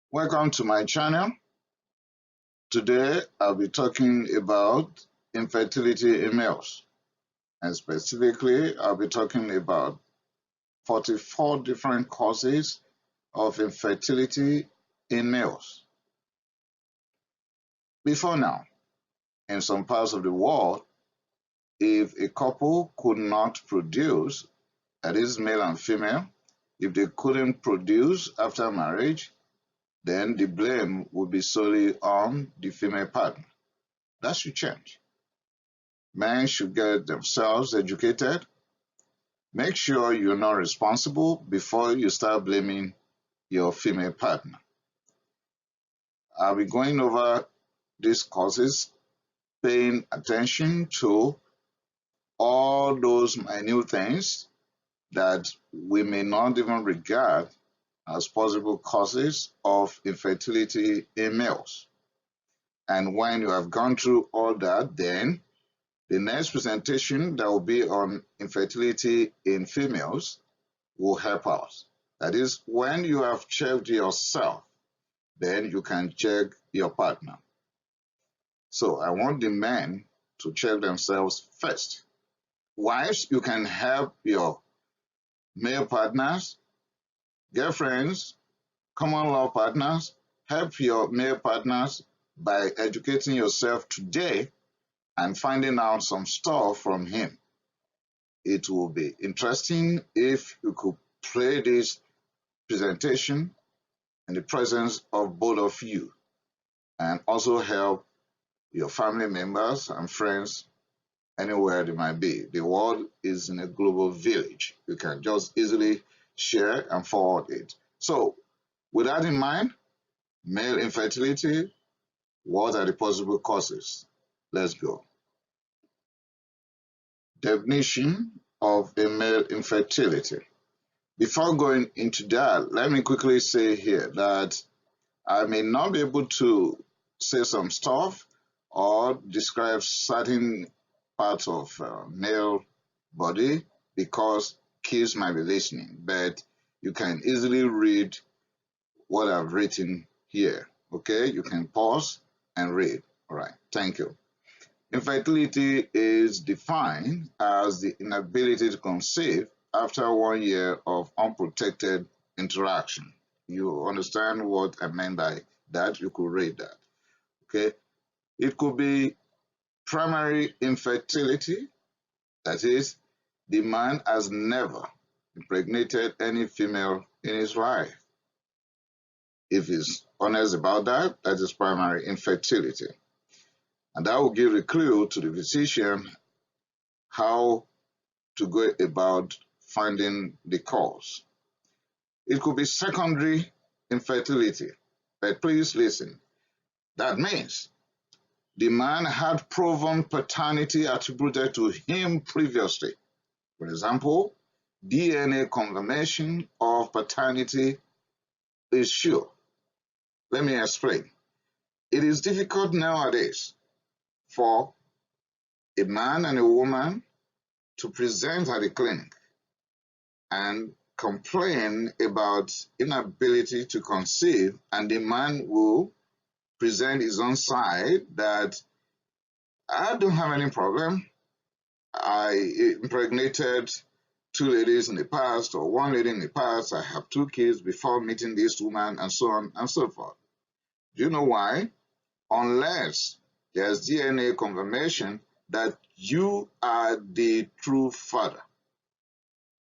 Welcome to my channel. Today I'll be talking about infertility in males, and specifically I'll be talking about 44 different causes of infertility in males. Before now, in some parts of the world, if a couple could not produce, that is male and female, if they couldn't produce after marriage, then the blame would be solely on the female partner. That should change. Men should get themselves educated. Make sure you're not responsible before you start blaming your female partner. I'll be going over these causes, paying attention to all those minute things that we may not even regard as possible causes of infertility in males. And when you have gone through all that, then the next presentation that will be on infertility in females will help us. That is, when you have checked yourself, then you can check your partner. So I want the men to check themselves first. Wives, you can help your male partners, girlfriends, common law partners, help your male partners by educating yourself today and finding out some stuff from him. It will be interesting if you could play this presentation in the presence of both of you and also help your family members and friends anywhere they might be. The world is in a global village. You can just easily share and forward it. So, with that in mind, male infertility, what are the possible causes? Let's go. Definition of a male infertility. Before going into that, let me quickly say here that I may not be able to say some stuff or describe certain parts of male body because kids might be listening, but you can easily read what I've written here. Okay, you can pause and read. All right, thank you. Infertility is defined as the inability to conceive after 1 year of unprotected interaction. You understand what I meant by that? You could read that. Okay, it could be primary infertility, that is, the man has never impregnated any female in his life. If he's honest about that, that is primary infertility. And that will give a clue to the physician how to go about finding the cause. It could be secondary infertility, but please listen. That means the man had proven paternity attributed to him previously. For example, DNA confirmation of paternity is sure. Let me explain. It is difficult nowadays for a man and a woman to present at the clinic and complain about inability to conceive, and the man will present his own side that I don't have any problem. I impregnated 2 ladies in the past or 1 lady in the past. I have 2 kids before meeting this woman, and so on and so forth. Do you know why? Unless there's DNA confirmation that you are the true father.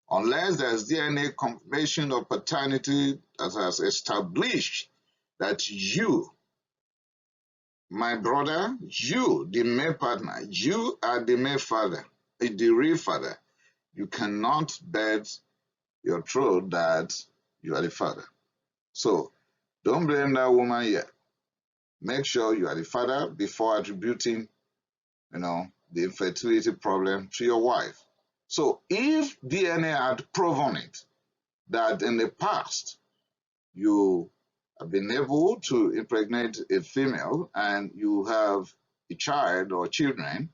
Unless there's DNA confirmation of paternity that has established that you, my brother, you, the male partner, you are the male father, the real father, you cannot bet your throat that you are the father. So don't blame that woman yet. Make sure you are the father before attributing, the infertility problem to your wife. So if DNA had proven it, that in the past you have been able to impregnate a female and you have a child or children,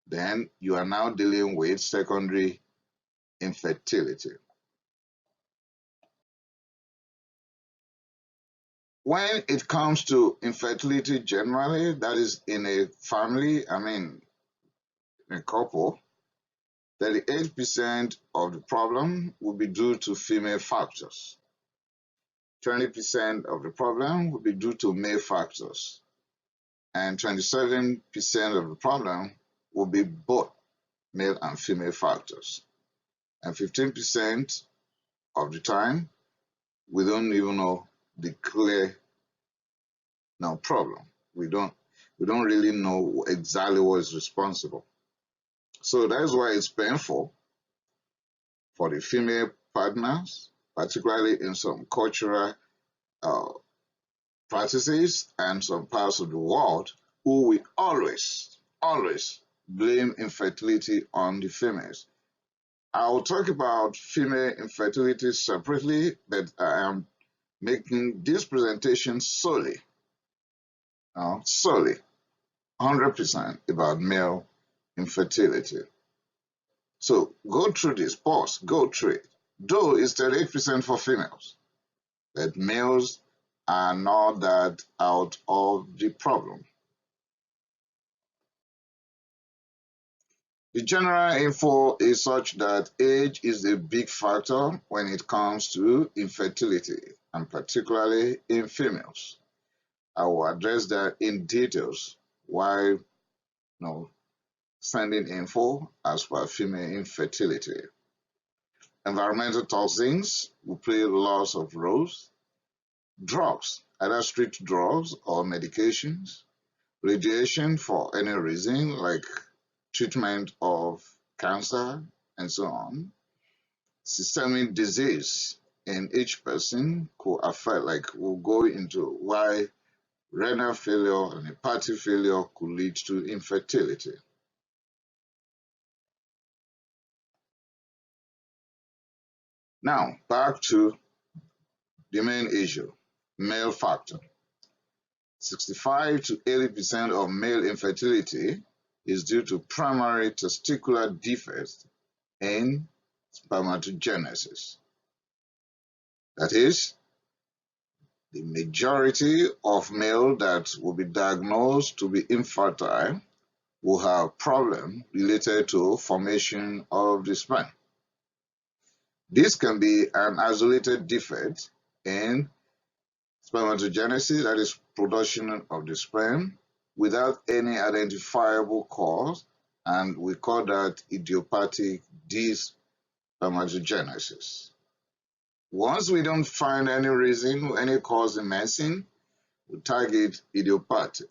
then you are now dealing with secondary infertility. when it comes to infertility generally, that is in a family, in a couple, 38% of the problem will be due to female factors. 20% of the problem will be due to male factors. And 27% of the problem will be both male and female factors. And 15% of the time, we don't even know the clear problem. We don't really know exactly what is responsible. So that's why it's painful for the female partners, particularly in some cultural practices and some parts of the world, who will always blame infertility on the females. I will talk about female infertility separately, but I am making this presentation solely 100% about male infertility. So go through this, pause, go through it. Though it's 38% for females, but males are not that out of the problem. The general info is such that age is a big factor when it comes to infertility, and particularly in females. I will address that in details while sending info as per female infertility. Environmental toxins will play lots of roles. Drugs, either street drugs or medications. Radiation for any reason, like treatment of cancer and so on. Systemic disease in each person could affect, we'll go into why renal failure and hepatic failure could lead to infertility. Now, back to the main issue, male factor. 65 to 80% of male infertility is due to primary testicular defects in spermatogenesis. That is, the majority of males that will be diagnosed to be infertile will have problems related to formation of the sperm. This can be an isolated defect in spermatogenesis, that is production of the sperm, without any identifiable cause, and we call that idiopathic dysspermatogenesis. Once we don't find any reason, any cause in medicine, we target idiopathic.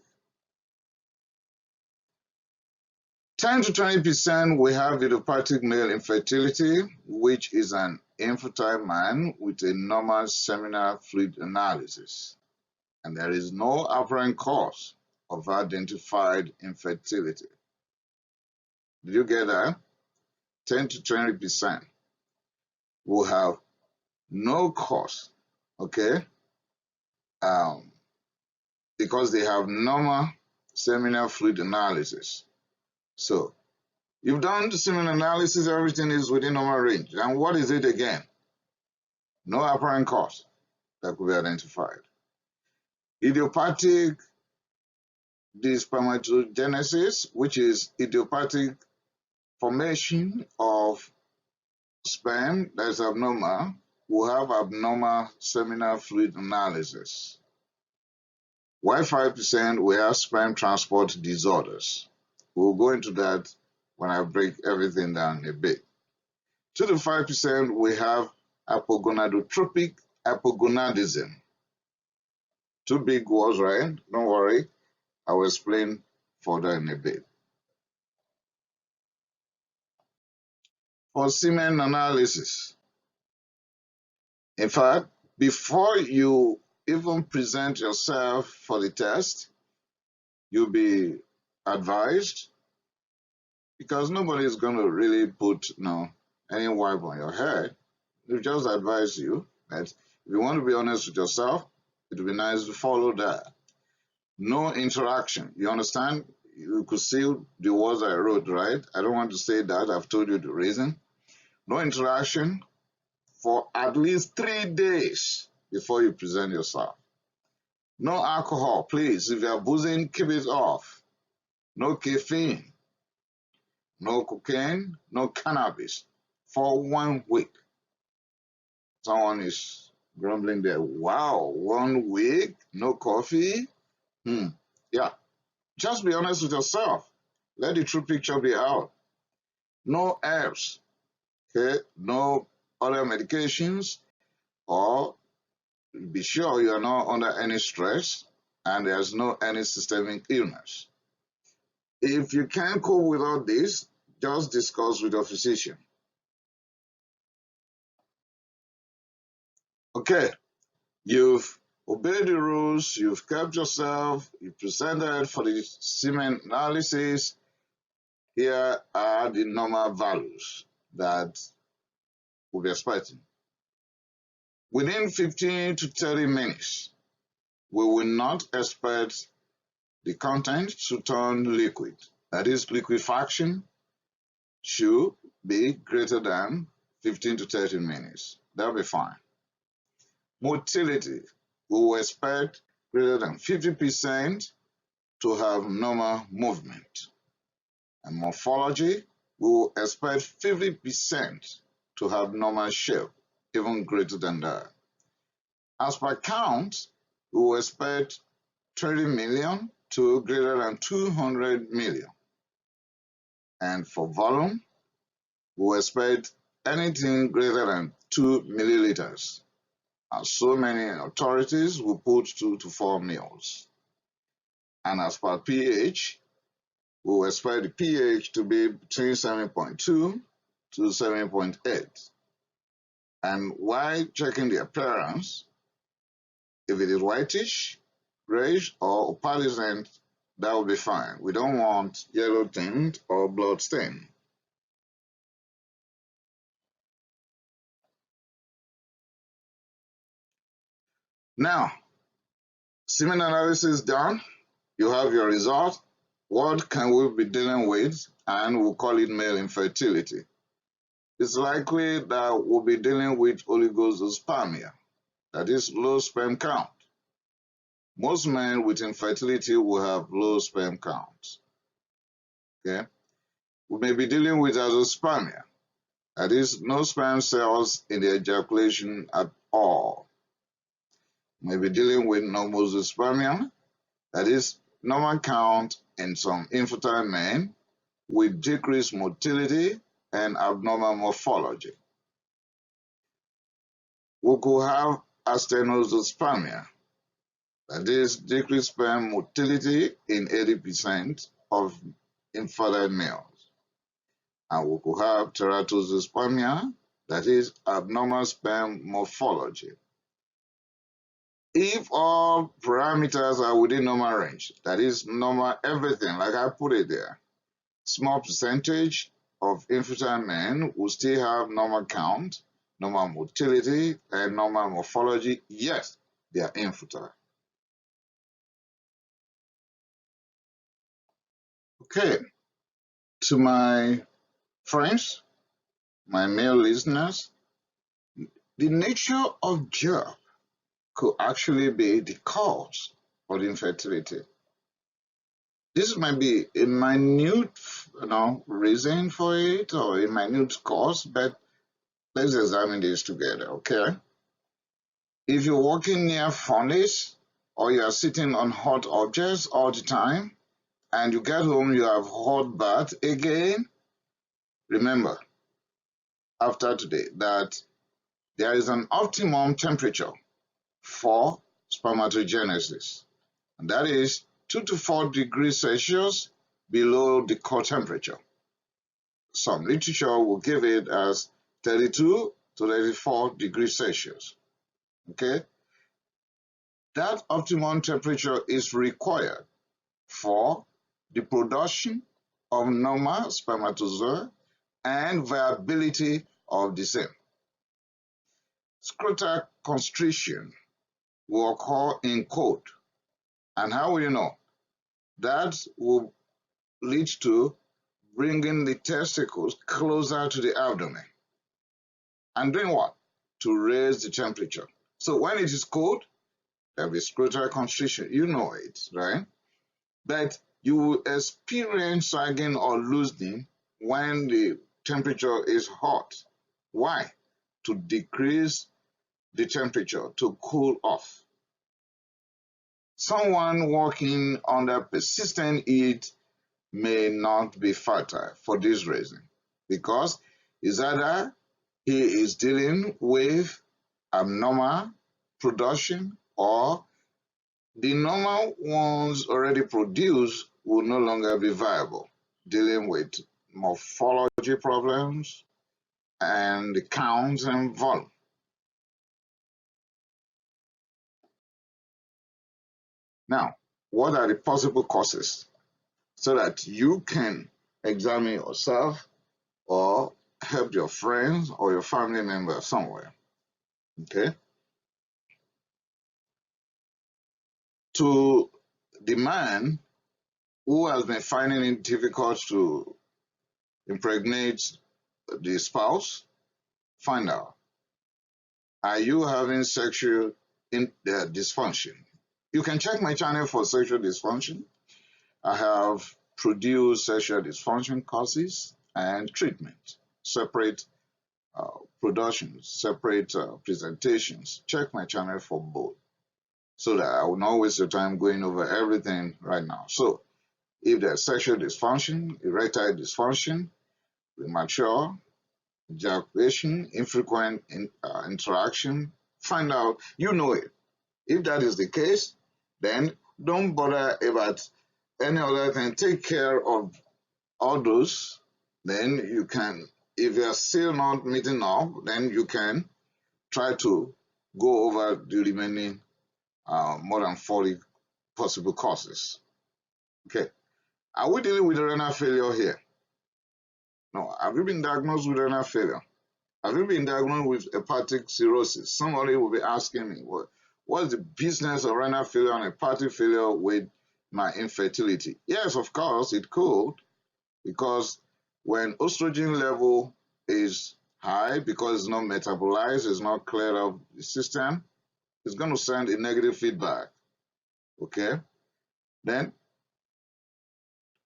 10 to 20% we have idiopathic male infertility, which is an infertile man with a normal seminal fluid analysis, and there is no apparent cause of identified infertility. Did you get that? 10 to 20% will have no cause, okay? Because they have normal seminal fluid analysis. So, you've done the semen analysis, everything is within normal range. And what is it again? No apparent cause that could be identified. Idiopathic dysspermatogenesis, which is idiopathic formation of sperm that is abnormal, will have abnormal seminal fluid analysis. While 5% will have sperm transport disorders. We'll go into that when I break everything down a bit. 2 to 5% we have hypogonadotropic-hypogonadism. Two big words, right? Don't worry, I will explain further in a bit. For semen analysis, in fact, before you even present yourself for the test, you'll be advised, because nobody is going to really put any wipe on your head. They just advise you that if you want to be honest with yourself, it would be nice to follow that. No interaction. You understand? You could see the words I wrote, right? I don't want to say that. I've told you the reason. No interaction for at least 3 days before you present yourself. No alcohol, please. If you are boozing, keep it off. No caffeine, no cocaine, no cannabis for 1 week. Someone is grumbling there. Wow, 1 week, no coffee? Yeah, just be honest with yourself. Let the true picture be out. No herbs, okay? No other medications, or be sure you are not under any stress and there's no any systemic illness. If you can't cope with all this, just discuss with your physician. Okay, you've obeyed the rules, you've kept yourself, you presented for the semen analysis. Here are the normal values that we'll be expecting. Within 15 to 30 minutes, we will not expect the content to turn liquid. That is, liquefaction should be greater than 15 to 30 minutes. That'll be fine. Motility, we will expect greater than 50% to have normal movement. And morphology, we will expect 50% to have normal shape, even greater than that. As per count, we will expect 30 million to greater than 200 million. And for volume, we will expect anything greater than 2 milliliters. And so many authorities will put 2 to 4 mils. And as per pH, we will expect the pH to be between 7.2 to 7.8. And while checking the appearance, if it is whitish, grayish, or opalescent, that will be fine. We don't want yellow tint or blood stain. Now, semen analysis done, you have your result. What can we be dealing with? And we'll call it male infertility. It's likely that we'll be dealing with oligospermia, that is low sperm count. Most men with infertility will have low sperm counts. Okay? We may be dealing with azoospermia, that is no sperm cells in the ejaculation at all. We may be dealing with normospermia, that is normal count in some infertile men with decreased motility and abnormal morphology. We could have astenospermia, that is decreased sperm motility in 80% of infertile males. And we could have teratospermia, that is abnormal sperm morphology. If all parameters are within normal range, that is normal everything, like I put it there, small percentage of infertile men will still have normal count, normal motility, and normal morphology, yes, they are infertile. Okay, to my friends, my male listeners, the nature of job could actually be the cause of infertility. This might be a minute, reason for it or a minute cause, but let's examine this together, okay? If you're working near furnace or you are sitting on hot objects all the time and you get home, you have hot bath again, remember, after today, that there is an optimum temperature for spermatogenesis, and that is 2 to 4 degrees Celsius below the core temperature. Some literature will give it as 32 to 34 degrees Celsius. Okay? That optimum temperature is required for the production of normal spermatozoa and viability of the same. Scrotal constriction will occur in cold. And how will you know? That will lead to bringing the testicles closer to the abdomen. And doing what? To raise the temperature. So when it is cold, there'll be scrotal constriction. You know it, right? But you will experience sagging or loosening when the temperature is hot. Why? To decrease the temperature, to cool off. Someone working under persistent heat may not be fertile for this reason, because it's either he is dealing with abnormal production, or the normal ones already produced will no longer be viable, dealing with morphology problems and the counts and volume. Now, what are the possible causes so that you can examine yourself or help your friends or your family member somewhere? Okay. To the man who has been finding it difficult to impregnate the spouse, find out, are you having sexual dysfunction? You can check my channel for sexual dysfunction. I have produced sexual dysfunction causes and treatment, separate productions, separate presentations. Check my channel for both, so that I will not waste your time going over everything right now. So if there's sexual dysfunction, erectile dysfunction, premature ejaculation, infrequent interaction, find out, you know it. If that is the case, then don't bother about any other thing. Take care of all those. Then you can, if you are still not meeting up, then you can try to go over the remaining more than 40 possible causes. Okay. Are we dealing with renal failure here? No. Have you been diagnosed with renal failure? Have you been diagnosed with hepatic cirrhosis? Somebody will be asking me, what's the business of renal failure and hepatic failure with my infertility? Yes, of course, it could, because when estrogen level is high, because it's not metabolized, it's not cleared up the system, it's going to send a negative feedback. Okay? Then,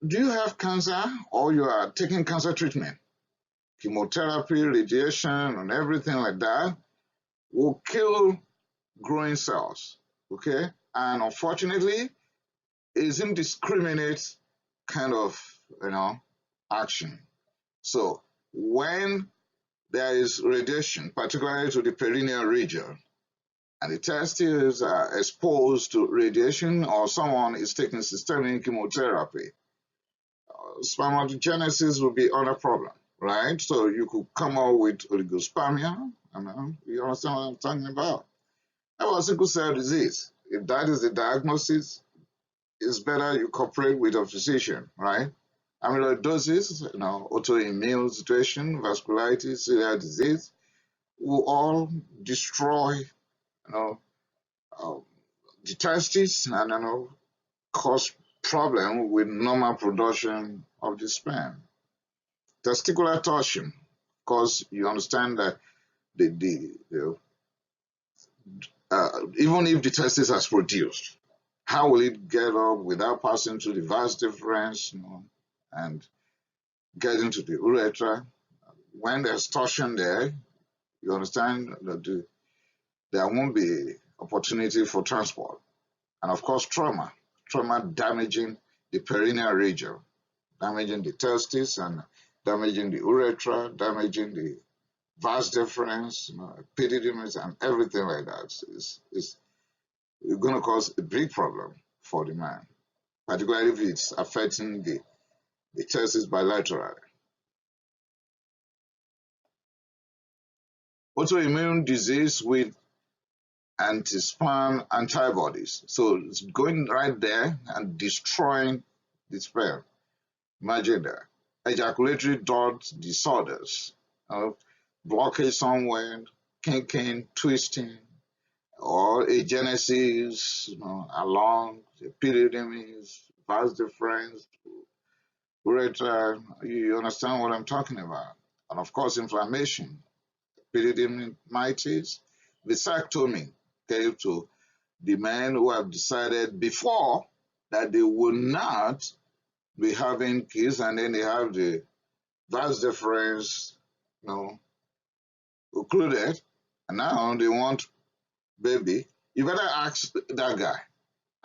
do you have cancer, or you are taking cancer treatment? Chemotherapy, radiation, and everything like that will kill growing cells. Okay? And unfortunately, it's indiscriminate kind of, action. So when there is radiation, particularly to the perineal region, and the testes are exposed to radiation, or someone is taking systemic chemotherapy, spermatogenesis will be another problem, right? So you could come out with oligospermia. You understand what I'm talking about? About sickle cell disease. If that is the diagnosis, it's better you cooperate with a physician, right? Amyloidosis, autoimmune situation, vasculitis, celiac disease will all destroy, the testes and cause problem with normal production of the sperm. Testicular torsion, because you understand that even if the testis has produced, how will it get up without passing through the vas deferens, and get into the urethra? When there's torsion there, you understand that there won't be opportunity for transport. And of course, trauma damaging the perineal region, damaging the testis and damaging the urethra, damaging the vas deferens, epididymis, and everything like that. It's going to cause a big problem for the man, particularly if it's affecting the testis bilaterally. Autoimmune disease with anti-sperm antibodies. So it's going right there and destroying the sperm. Imagine that. Ejaculatory duct disorders, blockage somewhere, kinking, twisting, or agenesis, along the epididymis, vas deferens, urethra. You understand what I'm talking about? And of course, inflammation, epididymitis, vasectomy, okay, to the men who have decided before that they will not be having kids, and then they have the vas deferens, occluded, and now they want baby. You better ask that guy,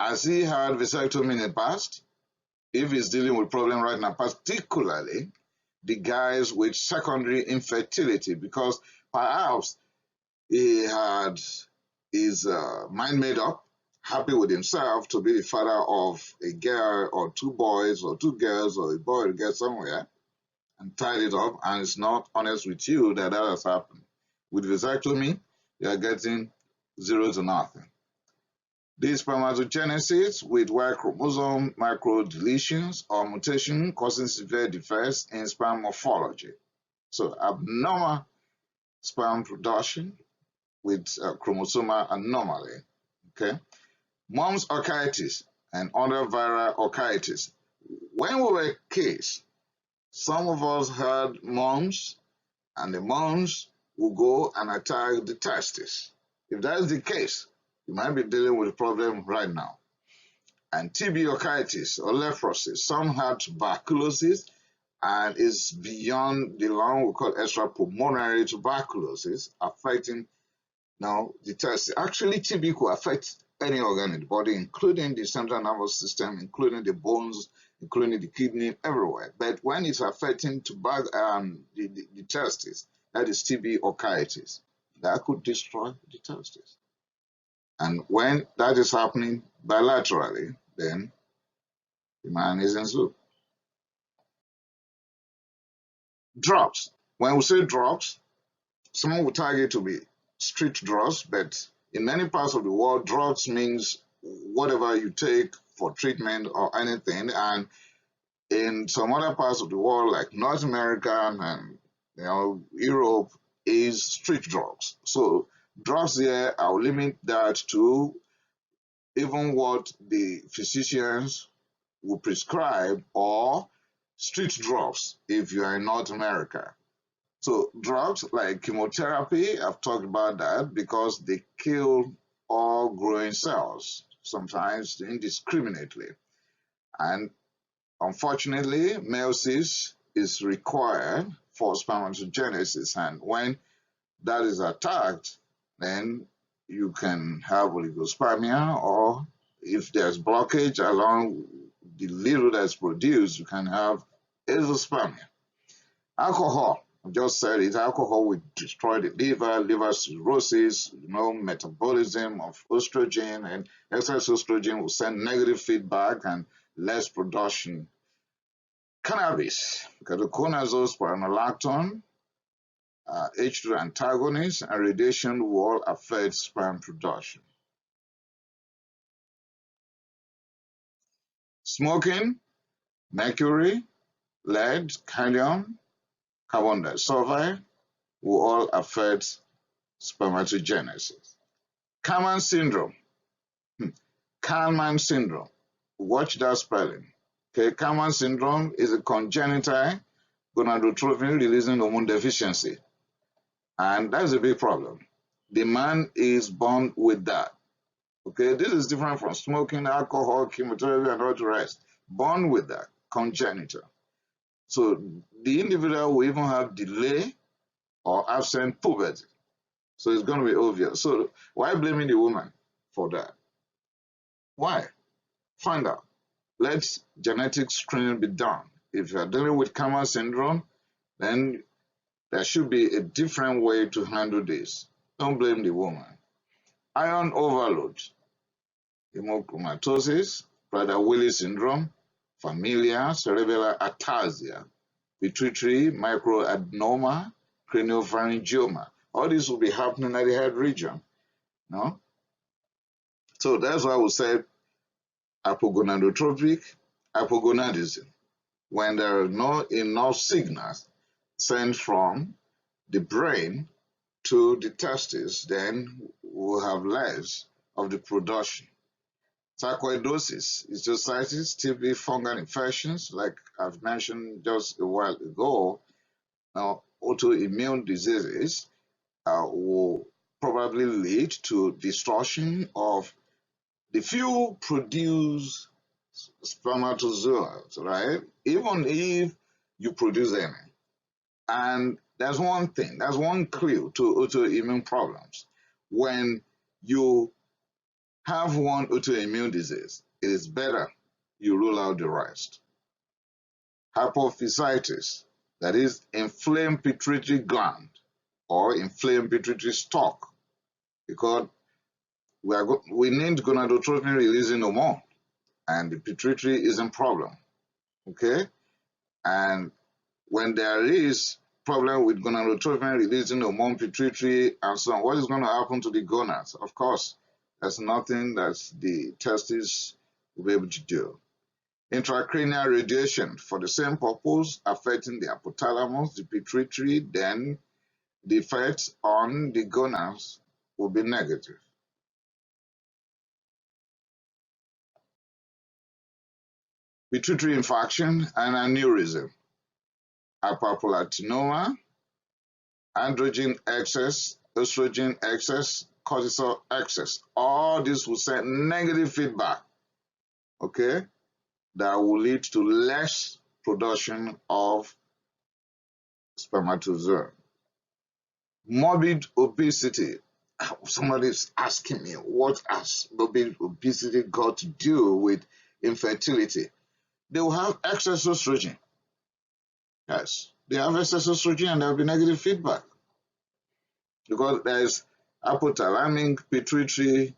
has he had vasectomy in the past? If he's dealing with problem right now, particularly the guys with secondary infertility, because perhaps he had his mind made up, happy with himself to be the father of a girl or two boys or two girls or a boy to get somewhere, and tied it up, and is not honest with you that has happened. With vasectomy, you are getting 0 to nothing. Dysspermatogenesis with Y chromosome microdeletions or mutation causing severe defects in sperm morphology. So abnormal sperm production with chromosomal anomaly. Okay, mumps orchitis and other viral orchitis. When we were kids, some of us had mumps, and the mumps will go and attack the testes. If that's the case, you might be dealing with a problem right now. And TB orchitis or leprosy, some have tuberculosis, and it's beyond the lung, we call extrapulmonary tuberculosis, affecting the testes. Actually, TB could affect any organ in the body, including the central nervous system, including the bones, including the kidney, everywhere. But when it's affecting the testes, that is TB orchitis. That could destroy the testes. And when that is happening bilaterally, then the man is in soup. Drugs. When we say drugs, someone will target to be street drugs, but in many parts of the world, drugs means whatever you take for treatment or anything. And in some other parts of the world, like North America and Europe, is street drugs. So drugs here, I'll limit that to even what the physicians will prescribe, or street drugs if you are in North America. So drugs like chemotherapy, I've talked about that because they kill all growing cells, sometimes indiscriminately. And unfortunately, meiosis is required for spermatogenesis, and when that is attacked, then you can have oligospermia, or if there's blockage along the little that's produced, you can have azoospermia. Alcohol, I just said it, alcohol will destroy the liver cirrhosis, metabolism of estrogen, and excess estrogen will send negative feedback and less production. Cannabis, ketoconazole, spironolactone, H2 antagonist, and radiation will all affect sperm production. Smoking, mercury, lead, cadmium, carbon disulfide will all affect spermatogenesis. Kalman syndrome. Kalman syndrome. Watch that spelling. Okay, Kalman syndrome is a congenital gonadotropin releasing hormone deficiency. And that's a big problem. The man is born with that. Okay, this is different from smoking, alcohol, chemotherapy, and all the rest. Born with that, congenital. So the individual will even have delay or absent puberty. So it's going to be obvious. So why blaming the woman for that? Why? Find out. Let genetic screening be done. If you're dealing with Kalman syndrome, then there should be a different way to handle this. Don't blame the woman. Iron overload, hemochromatosis, Prader-Willi syndrome, familial cerebellar ataxia, pituitary microadenoma, craniopharyngioma. All this will be happening at the head region. No? So that's why we said hypogonadotropic-hypogonadism. When there are not enough signals sent from the brain to the testes, then we'll have less of the production. Sarcoidosis, histiocytis, TB, fungal infections, like I've mentioned just a while ago. Now, autoimmune diseases will probably lead to distortion of if you produce spermatozoas, right, even if you produce any, and there's one thing, there's one clue to autoimmune problems. When you have one autoimmune disease, it is better you rule out the rest. Hypophysitis, that is inflamed pituitary gland or inflamed pituitary stalk, because we need gonadotropin releasing hormone, and the pituitary is a problem. Okay, and when there is problem with gonadotropin releasing hormone, pituitary, and so on, what is going to happen to the gonads? Of course, there's nothing that the testes will be able to do. Intracranial radiation for the same purpose, affecting the hypothalamus, the pituitary, then the effects on the gonads will be negative. Pituitary infarction and aneurysm, hyperplatinoma, androgen excess, estrogen excess, cortisol excess. All this will send negative feedback, okay, that will lead to less production of spermatozoa. Morbid obesity. Somebody's asking me, what has morbid obesity got to do with infertility? They will have excess estrogen. Yes, they have excess estrogen and there will be negative feedback because there is hypothalamic pituitary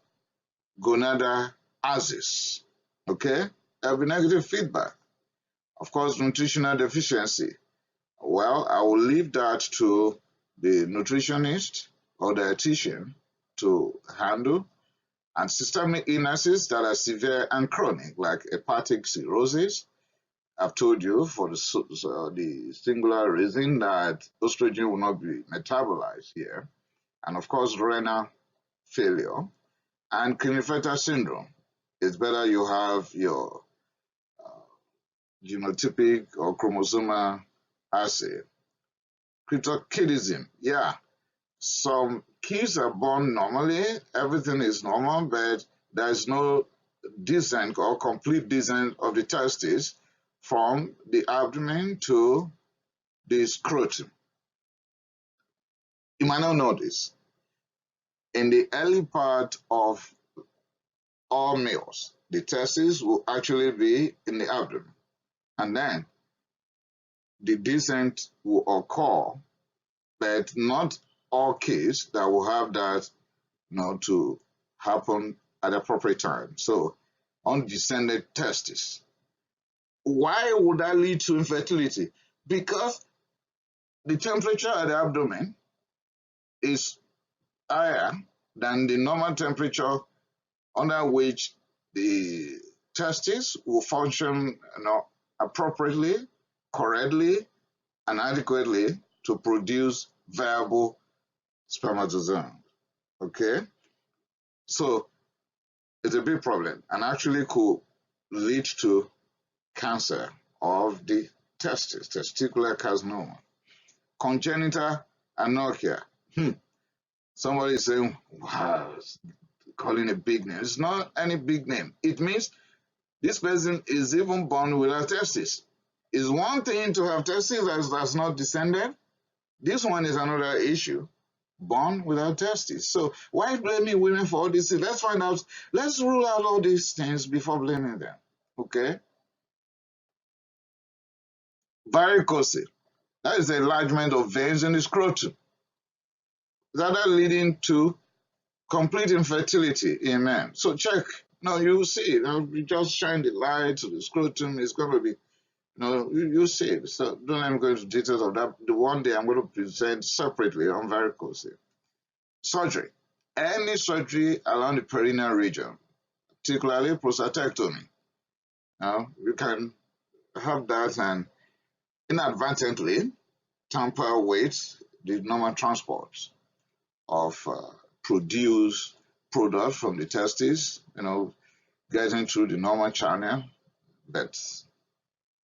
gonadal axis. Okay, there will be negative feedback. Of course, nutritional deficiency. Well, I will leave that to the nutritionist or dietitian to handle. And systemic illnesses that are severe and chronic, like hepatic cirrhosis. I've told you for the singular reason that estrogen will not be metabolized here. And of course, renal failure and Klinefelter syndrome. It's better you have your genotypic or chromosomal assay. Cryptorchidism, yeah. Some kids are born normally, everything is normal, but there is no descent or complete descent of the testes from the abdomen to the scrotum. You might not know this. In the early part of all males, the testes will actually be in the abdomen, and then the descent will occur, but not all kids that will have that, to happen at the appropriate time. So, undescended testes. Why would that lead to infertility? Because the temperature at the abdomen is higher than the normal temperature under which the testes will function, appropriately, correctly, and adequately to produce viable spermatozoa. Okay, so it's a big problem and actually could lead to cancer of the testes, testicular carcinoma. Congenital anarchia. Somebody is saying, wow, calling a big name. It's not any big name. It means this person is even born without testes. It's one thing to have testes that's not descended. This one is another issue. Born without testes. So why blaming women for all these things? Let's find out. Let's rule out all these things before blaming them. Okay? Varicose. That is the enlargement of veins in the scrotum. That leading to complete infertility in men. So check. No, you see. You just shine the light to the scrotum. It's going to be, you see it. So don't let me go into details of that. The one day I'm going to present separately on varicose. Surgery. Any surgery along the perineal region, particularly prostatectomy. Now, you can have that and inadvertently tamper with the normal transport of produced product from the testes, getting through the normal channel, that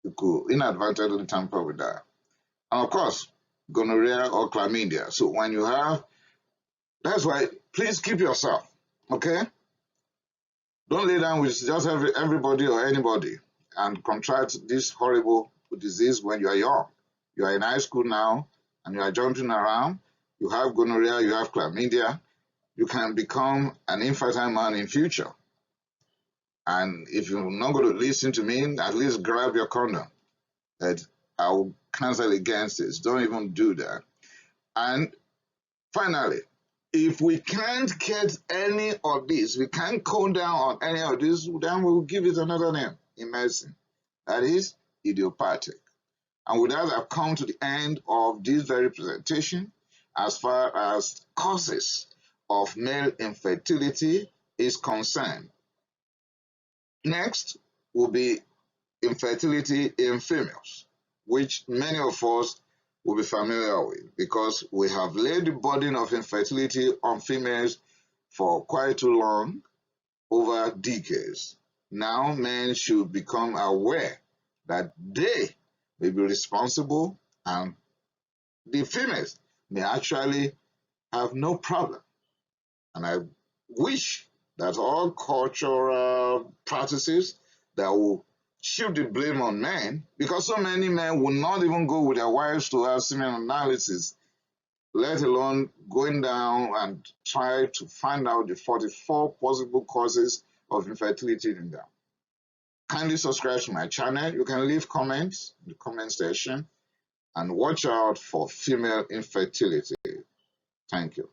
you could inadvertently tamper with that. And of course, gonorrhea or chlamydia. So when you have, that's why, please keep yourself, okay? Don't lay down with just everybody or anybody and contract this horrible disease when you are young. You are in high school now and you are jumping around. You have gonorrhea, you have chlamydia. You can become an infertile man in future. And if you're not going to listen to me, at least grab your condom. That I will cancel against this. Don't even do that. And finally, if we can't get any of this, we can't code down on any of this, then we'll give it another name in medicine. That is idiopathic. And with that, I've come to the end of this very presentation as far as causes of male infertility is concerned. Next will be infertility in females, which many of us will be familiar with because we have laid the burden of infertility on females for quite too long, over decades. Now men should become aware that they may be responsible and the females may actually have no problem. And I wish that all cultural practices that will shift the blame on men, because so many men will not even go with their wives to have semen analysis, let alone going down and try to find out the 44 possible causes of infertility in them. Kindly subscribe to my channel. You can leave comments in the comment section and watch out for female infertility. Thank you.